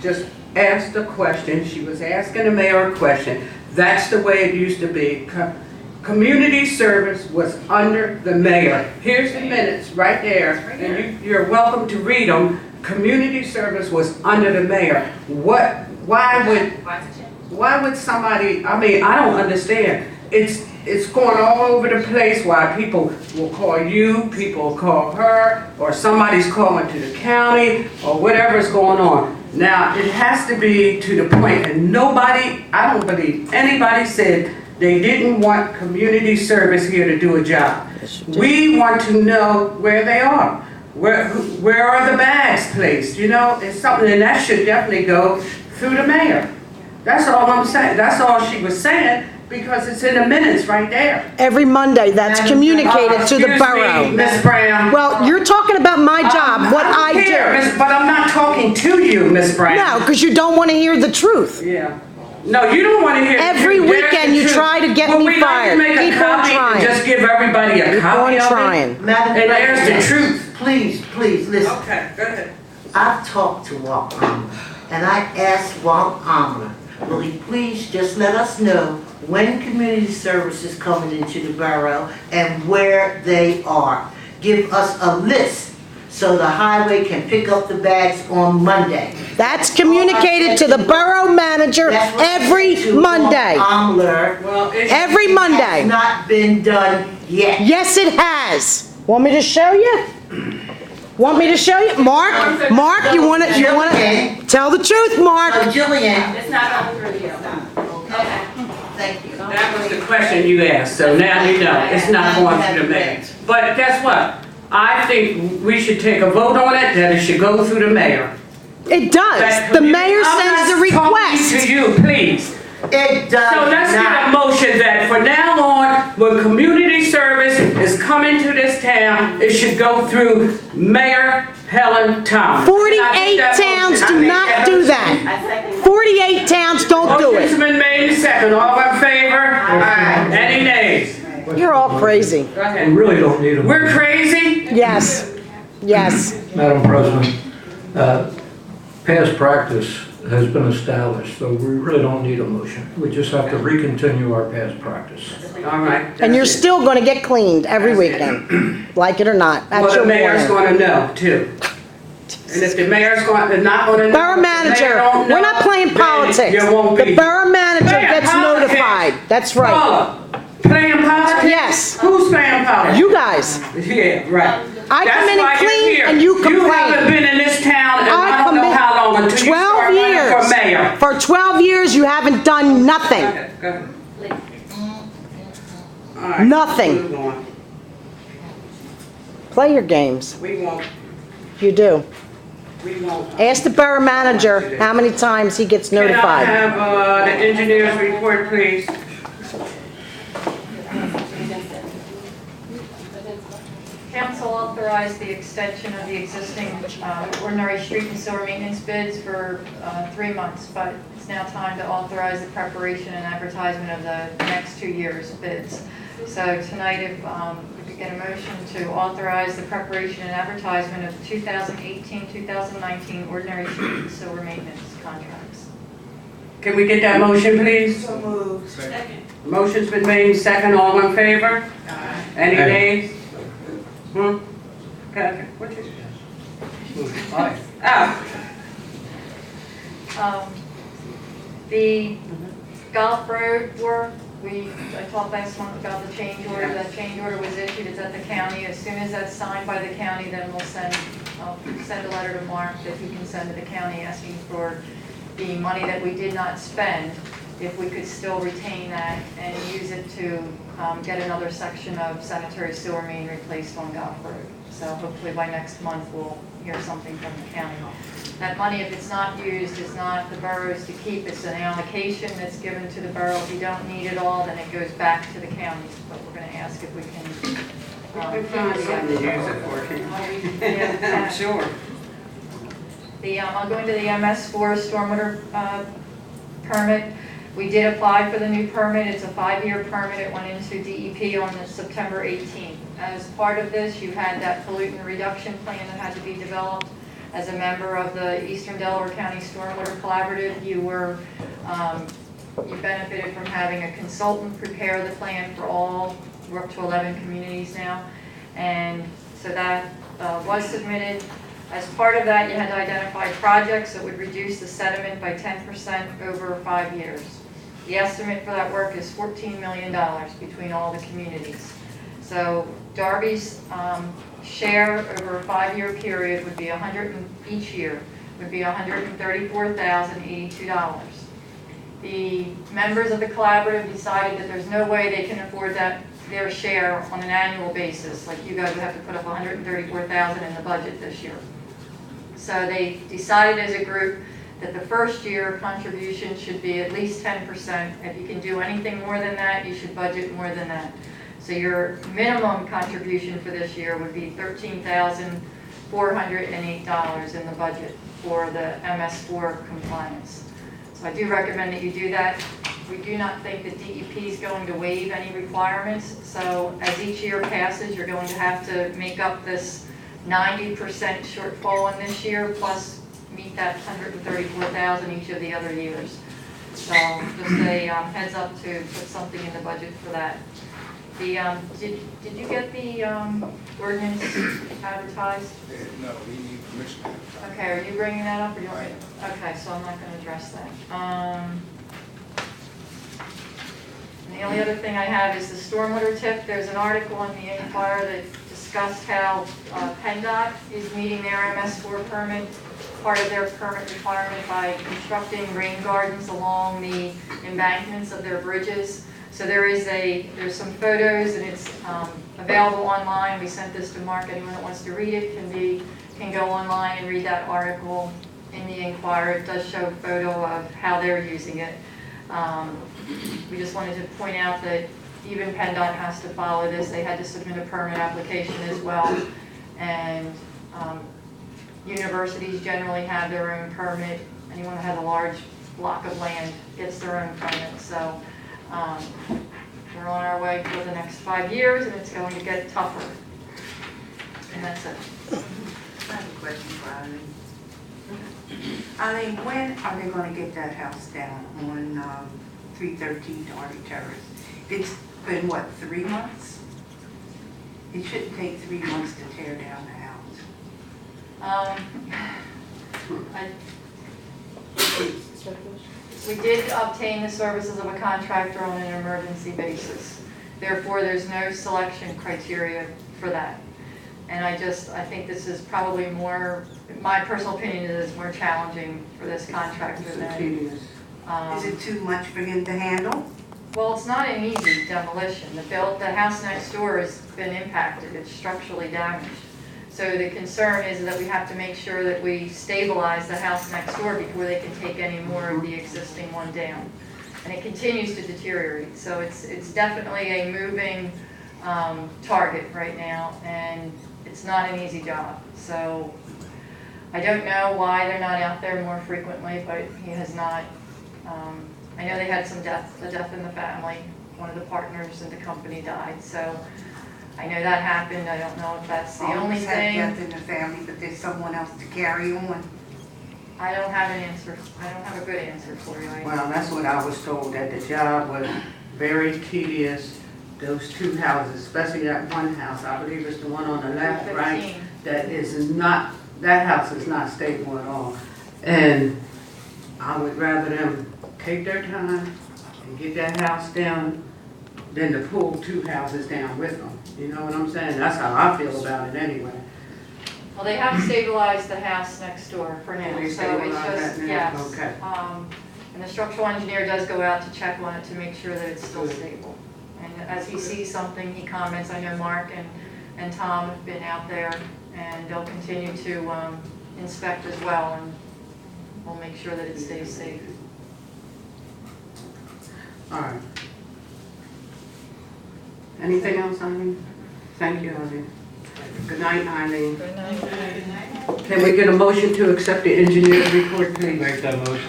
just asked a question. She was asking the mayor a question. That's the way it used to be. Community service was under the mayor. Here's the minutes right there, and you're welcome to read them. Community service was under the mayor. Why would somebody, I mean, I don't understand. It's going all over the place why people will call you, people will call her, or somebody's calling to the county, or whatever's going on. Now, it has to be to the point, and nobody, I don't believe anybody said they didn't want community service here to do a job. We want to know where they are. Where are the bags placed? You know, it's something, and that should definitely go through the mayor. That's all I'm saying. That's all she was saying, because it's in the minutes right there. Every Monday, that's communicated to the borough. Ms. Brown. Well, you're talking about my job, what I do. But I'm not talking to you, Ms. Brown. No, because you don't want to hear the truth. Yeah. No, you don't want to hear Every weekend you try to get me fired. Keep on trying. Just give everybody a copy of it. Trying. Madam And there's President, the truth. Please, listen. Okay, go ahead. I've talked to Walt Amler, and I asked Walt Amler, will he please just let us know when community service is coming into the borough and where they are. Give us a list so the highway can pick up the bags on Monday. That's communicated to the borough manager every Monday. Well, every Monday. It's not been done yet. Yes, it has. Want me to show you? Want me to show you? Mark, you want to tell the truth, Mark. Jillian. It's not on the video. Okay. Thank you. That was the question you asked, so now you know. It's not going through the mayor. But guess what? I think we should take a vote on it, that it should go through the mayor. It does. The mayor sends the request. I'm talking to you, please. It does So let's get a not. motion that from now on, when community service is coming to this town, it should go through Mayor Helen Thomas. 48 towns do not do that. 48 towns don't do Motion's it. been made and second. All in favor? Aye. Any nays? You're all crazy. Go ahead. We really don't need a motion. We're crazy? Yes. Yes. Madam President, past practice has been established, so we really don't need a motion. We just have to recontinue our past practice. All right. And you're that's it. still going to get cleaned every weekend, like it or not. That's Well, the your mayor's warning. going to know, too. And if the mayor's not going to know. Borough manager, we're not playing politics. You won't be. The borough manager Playing gets politics. notified. That's right. Paula, playing politics? Yes. Who's playing politics? You guys. Yeah, right. I come in and clean and you You haven't complain. been in this town and I don't know how long until you 12 start running years. for mayor. For 12 years, you haven't done Go nothing. ahead, go ahead. All right, Nothing. move on. Play your games. We won't, You do. we won't. Ask the borough manager how many times he gets Can I notified. have the engineer's report, please? Council authorized the extension of the existing ordinary street and sewer maintenance bids for 3 months, but it's now time to authorize the preparation and advertisement of the next 2 years' bids. So tonight, if we could get a motion to authorize the preparation and advertisement of 2018-2019 ordinary street and sewer maintenance contracts. Can we get that motion, please? So moved. Motion's been made, second, all in favor? Any Aye. nays? Hmm? Okay, what's your? Aye. Oh, The Golf Road work, I talked last month about the change order. That change order was issued, it's at the county. As soon as that's signed by the county, then I'll send a letter to Mark that he can send to the county asking for the money that we did not spend, if we could still retain that and use it to get another section of sanitary sewer main replaced on Golf Road. So hopefully by next month, we'll hear something from the county. That money, if it's not used, is not the borough's to keep. It's an allocation that's given to the borough. If you don't need it all, then it goes back to the county. But we're going to ask if we can. we can find something to use it for, Yeah, I'm sure. I'll go into the MS4 stormwater permit. We did apply for the new permit. It's a 5-year permit. It went into DEP on September 18th. As part of this, you had that pollutant reduction plan that had to be developed. as a member of the Eastern Delaware County Stormwater Collaborative, you benefited from having a consultant prepare the plan for all, we're up to 11 communities now. And so that was submitted. As part of that, you had to identify projects that would reduce the sediment by 10% over 5 years. The estimate for that work is $14 million between all the communities. So Darby's share over a 5-year period would be each year would be $134,082. The members of the collaborative decided that there's no way they can afford their share on an annual basis. Like you guys would have to put up $134,000 in the budget this year. So they decided as a group that the first year contribution should be at least 10%. If you can do anything more than that, you should budget more than that. So your minimum contribution for this year would be $13,408 in the budget for the MS4 compliance. So I do recommend that you do that. We do not think that DEP is going to waive any requirements. So as each year passes, you're going to have to make up this 90% shortfall in this year, plus meet that $134,000 each of the other years. So just a heads up to put something in the budget for that. The did you get the ordinance advertised? No, we need permission. Okay, are you bringing that up, or you want me to? Okay, so I'm not going to address that. And the only other thing I have is the stormwater tip. There's an article in the Inquirer that discussed how PennDOT is meeting their MS4 permit, part of their permit requirement by constructing rain gardens along the embankments of their bridges. So there's some photos, and it's available online. We sent this to Mark. Anyone that wants to read it can go online and read that article in the Inquirer. It does show a photo of how they're using it. We just wanted to point out that even PennDOT has to follow this. They had to submit a permit application as well. And universities generally have their own permit. Anyone that has a large block of land gets their own permit. So we're on our way for the next 5 years, and it's going to get tougher. And that's it. I have a question for Eileen. Eileen, when are they going to get that house down on 313 Darby Terrace? It's been, what, 3 months? It shouldn't take 3 months to tear down the house. We did obtain the services of a contractor on an emergency basis. Therefore, there's no selection criteria for that. And I think this is probably more, my personal opinion is it's more challenging for this contractor than. Is it too much for him to handle? Well, it's not an easy demolition. The house next door has been impacted. It's structurally damaged. So the concern is that we have to make sure that we stabilize the house next door before they can take any more of the existing one down. And it continues to deteriorate. So it's definitely a moving target right now, and it's not an easy job. So I don't know why they're not out there more frequently, but he has not. I know they had a death in the family. One of the partners in the company died. So I know that happened. I don't know if that's the only thing. Death in the family, but there's someone else to carry on. I don't have an answer. I don't have a good answer for you. Well, that's what I was told, that the job was very tedious. Those 2 houses, especially that one house, I believe it's the one on the left, right? That house is not stable at all. And I would rather them take their time and get that house down than to pull 2 houses down with them. You know what I'm saying? That's how I feel about it anyway. Well, they have stabilized the house next door for now. They So stabilize it's just, that now? yes. Okay. And the structural engineer does go out to check on it to make sure that it's still stable. And as he sees something, he comments. I know Mark and Tom have been out there, and they'll continue to inspect as well, and we'll make sure that it stays safe. All right. Anything else, Eileen? Thank you, Eileen. Good night, Eileen. Good night. Can we get a motion to accept the engineer's report, please? Make that motion.